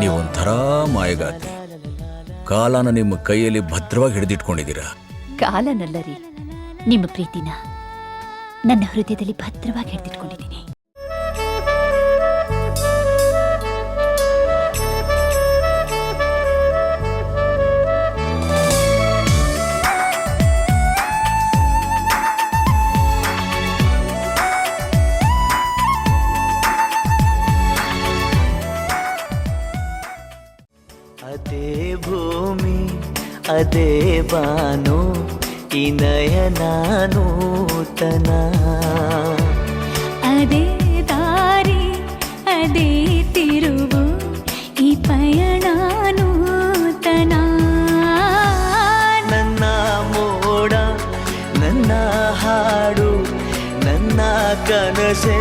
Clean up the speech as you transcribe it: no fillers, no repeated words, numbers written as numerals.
ನೀವೊಂಥರ ಮಾಯಗಾತಿ. ಕಾಲನ ನಿಮ್ಮ ಕೈಯಲ್ಲಿ ಭದ್ರವಾಗಿ ಹಿಡಿದಿಟ್ಕೊಂಡಿದ್ದೀರಾ. ಕಾಲನಲ್ಲ ರೀ, ನಿಮ್ಮ ಪ್ರೀತಿನ ನನ್ನ ಹೃದಯದಲ್ಲಿ ಭದ್ರವಾಗಿ ಹಿಡಿದಿಟ್ಕೊಂಡಿದ್ದೀನಿ. ಅದೇ ಭೂಮಿ ಅದೇ ಬಾನು ಈ ನಯನ ನೂತನ, ಅದೇ ದಾರಿ ಅದೇ ತಿರುವು ಈ ಪಯಣ ನೂತನ. ನನ್ನ ಮೋಡ ನನ್ನ ಹಾಡು ನನ್ನ ಕನಸೇ